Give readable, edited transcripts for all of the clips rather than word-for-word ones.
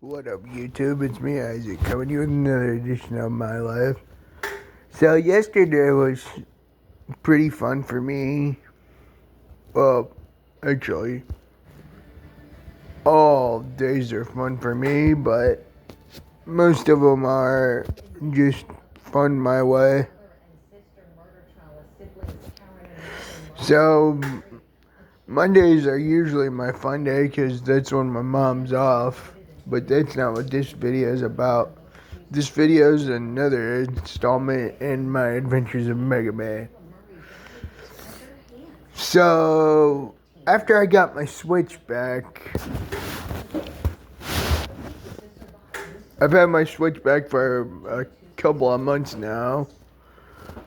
What up, YouTube? It's me, Isaac, coming to you with another edition of my life. So, yesterday was pretty fun for me. Well, actually, all days are fun for me, but most of them are just fun my way. So, Mondays are usually my fun day because that's when my mom's off. But that's not what this video is about. This video is another installment in my Adventures of Megaman. So, after I got my Switch back, I've had my Switch back for a couple of months now.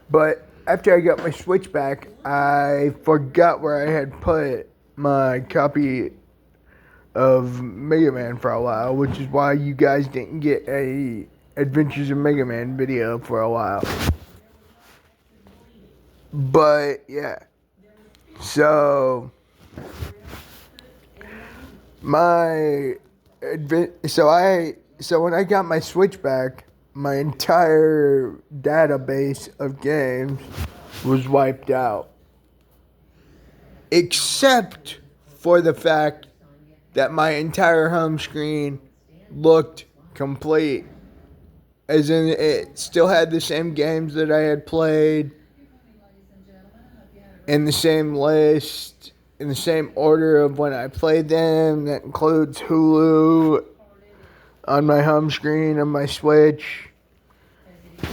But after I got my Switch back, I forgot where I had put my copy of Mega Man for a while, which is why you guys didn't get a Adventures of Mega Man video for a while. But yeah, so so when I got my Switch back, my entire database of games was wiped out, except for the fact that my entire home screen looked complete. As in, it still had the same games that I had played, in the same list, in the same order of when I played them. That includes Hulu on my home screen on my Switch.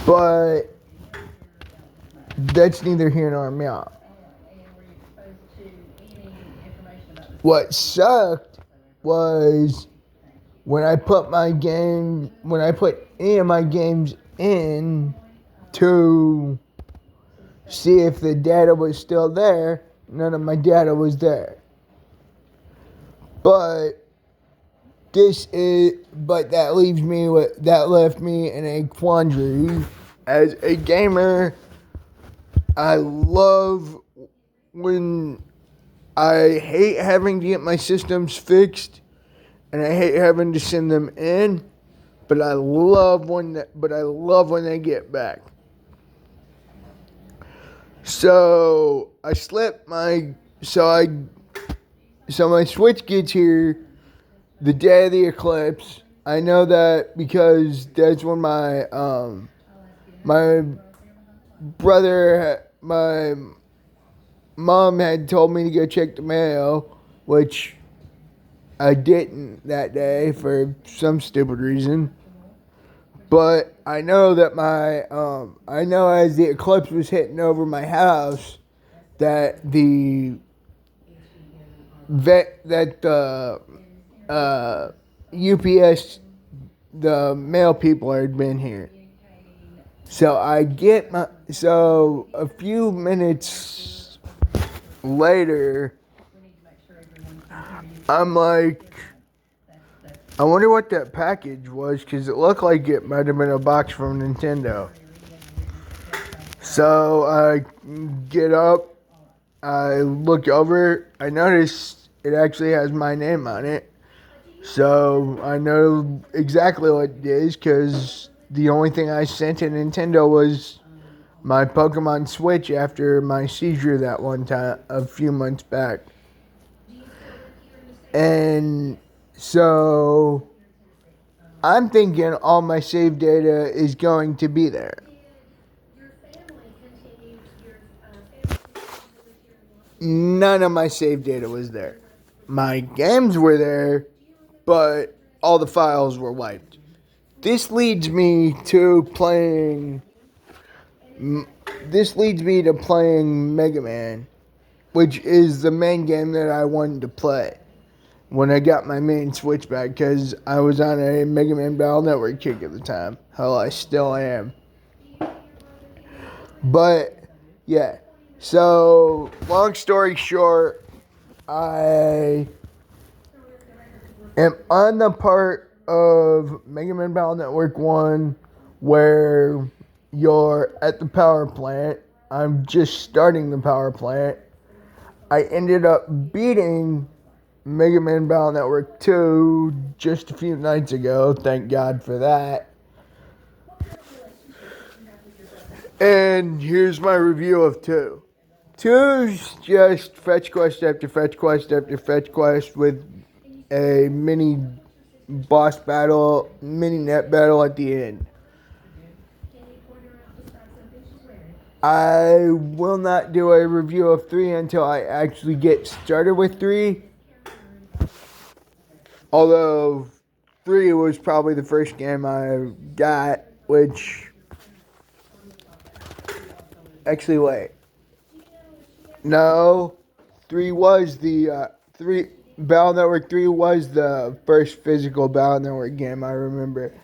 But that's neither here nor there. What sucked was when I put any of my games in to see if the data was still there, none of my data was there. But that left me in a quandary. As a gamer, I hate having to get my systems fixed, and I hate having to send them in, but I love when they get back. So my Switch gets here the day of the eclipse. I know that because that's when my mom had told me to go check the mail, which I didn't that day for some stupid reason. But I know that as the eclipse was hitting over my house, that UPS, the mail people had been here. So a few minutes later, I'm like, I wonder what that package was, because it looked like it might have been a box from Nintendo. So I get up, I look over, I notice it actually has my name on it. So I know exactly what it is, because the only thing I sent to Nintendo was my Pokemon Switch after my seizure that one time, a few months back. And so I'm thinking all my save data is going to be there. None of my save data was there. My games were there, but all the files were wiped. This leads me to playing Mega Man, which is the main game that I wanted to play when I got my main Switch back, because I was on a Mega Man Battle Network kick at the time. Hell, I still am. But yeah, so long story short, I am on the part of Mega Man Battle Network 1 where you're at the power plant. I'm just starting the power plant. I ended up beating Mega Man Battle Network 2 just a few nights ago. Thank God for that. And here's my review of 2. 2's just fetch quest after fetch quest after fetch quest with a mini boss battle, mini net battle at the end. I will not do a review of 3 until I actually get started with 3. Although 3 was probably the first game I got, which... Actually, wait. No, 3 was the... 3... Battle Network 3 was the first physical Battle Network game I remember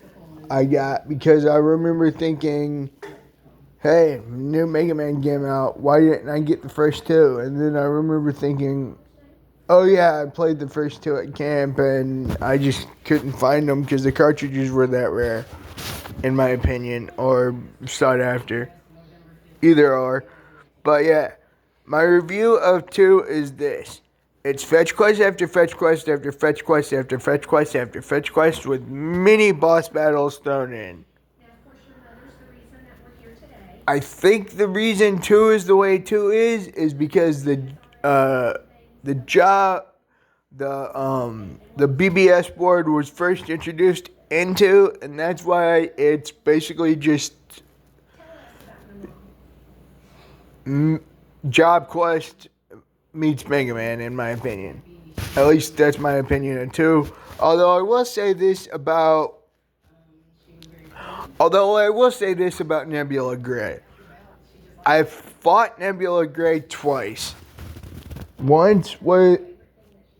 I got. Because I remember thinking... Hey, new Mega Man game out. Why didn't I get the first 2? And then I remember thinking, oh yeah, I played the first 2 at camp and I just couldn't find them because the cartridges were that rare, in my opinion, or sought after. Either or. But yeah, my review of 2 is this. It's fetch quest after fetch quest after fetch quest after fetch quest after fetch quest with mini boss battles thrown in. I think the reason 2 is the way 2 is because the BBS board was first introduced into, and that's why it's basically just Job Quest meets Mega Man, in my opinion. At least that's my opinion of 2. Although I will say this about Nebula Gray. I've fought Nebula Gray twice. Once with,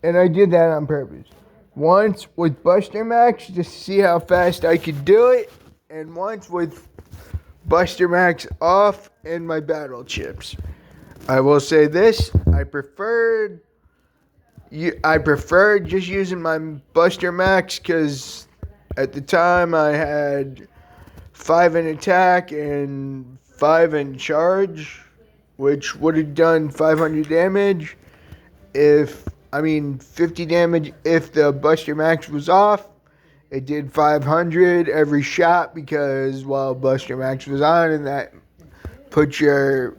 and I did that on purpose. Once with Buster Max just to see how fast I could do it, and once with Buster Max off and my battle chips. I will say this, I preferred just using my Buster Max because at the time I had 5 in attack and 5 in charge, which would have done 500 damage 50 damage if the Buster Max was off. It did 500 every shot because, well, Buster Max was on, and that puts your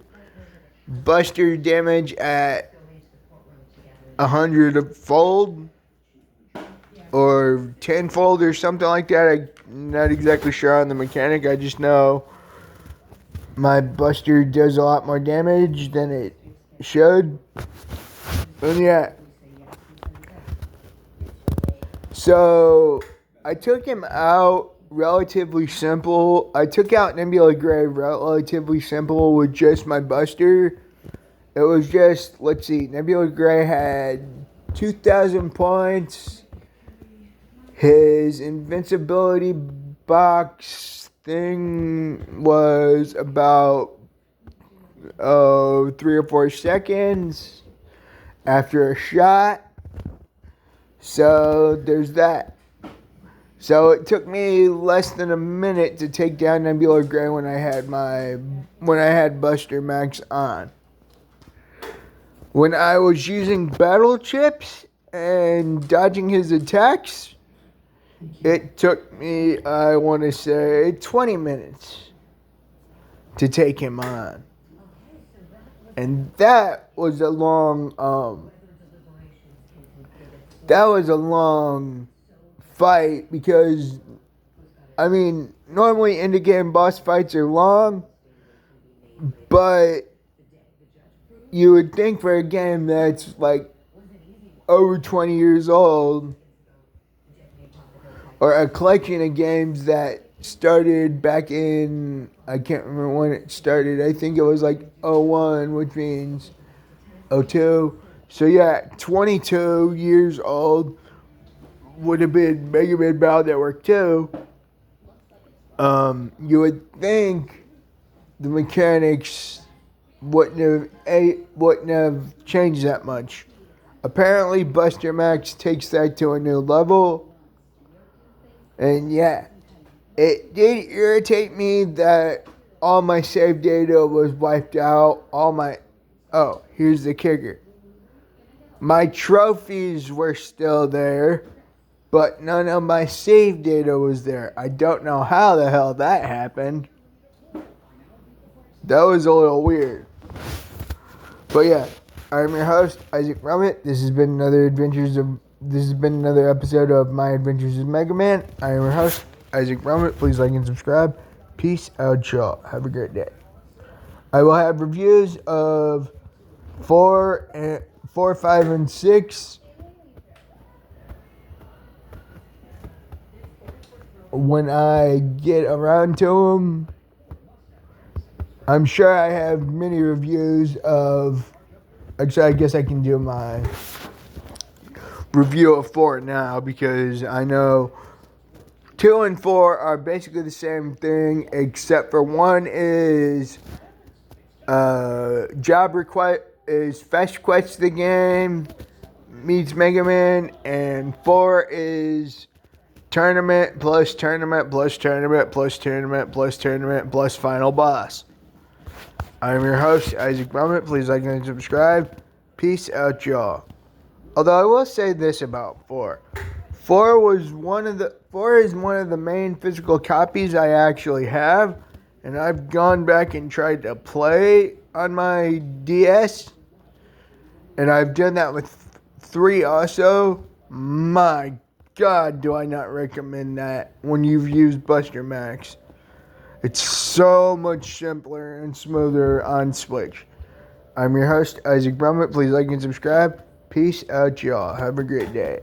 Buster damage at 100-fold or 10-fold or something like that. I'm not exactly sure on the mechanic. I just know my Buster does a lot more damage than it should. And yeah. So I took him out relatively simple. I took out Nebula Gray relatively simple with just my Buster. It was just, let's see, Nebula Gray had 2,000 points. His invincibility box thing was about 3 or 4 seconds after a shot. So there's that. So it took me less than a minute to take down Nebula Gray when I had Buster Max on. When I was using battle chips and dodging his attacks, it took me, I want to say, 20 minutes to take him on. And that was a long fight because, normally indie game boss fights are long, but you would think for a game that's like over 20 years old, or a collection of games that started back in, I can't remember when it started, I think it was like 01, which means 02. So yeah, 22 years old would have been Mega Man Battle Network 2. You would think the mechanics wouldn't have changed that much. Apparently, Buster Max takes that to a new level. And yeah, it did irritate me that all my save data was wiped out. Here's the kicker. My trophies were still there, but none of my save data was there. I don't know how the hell that happened. That was a little weird. But yeah, I'm your host, Isaac Rummett. This has been another episode of My Adventures as Megaman. I am your host, Isaac Rummett. Please like and subscribe. Peace out, y'all. Have a great day. I will have reviews of 4, 5, and 6 when I get around to them. I'm sure I have many reviews of... Actually, I guess I can do my review of 4 now, because I know 2 and 4 are basically the same thing, except for 1 is job request, is fetch quest the game meets Mega Man, and 4 is tournament plus tournament plus tournament plus tournament plus tournament plus final boss. I'm your host, Isaac Rummett. Please like and subscribe. Peace out, y'all. Although I will say this about 4. 4 is one of the main physical copies I actually have, and I've gone back and tried to play on my DS, and I've done that with 3 also. My God, do I not recommend that when you've used Buster Max. It's so much simpler and smoother on Switch. I'm your host, Isaac Brummett. Please like and subscribe. Peace out, y'all. Have a great day.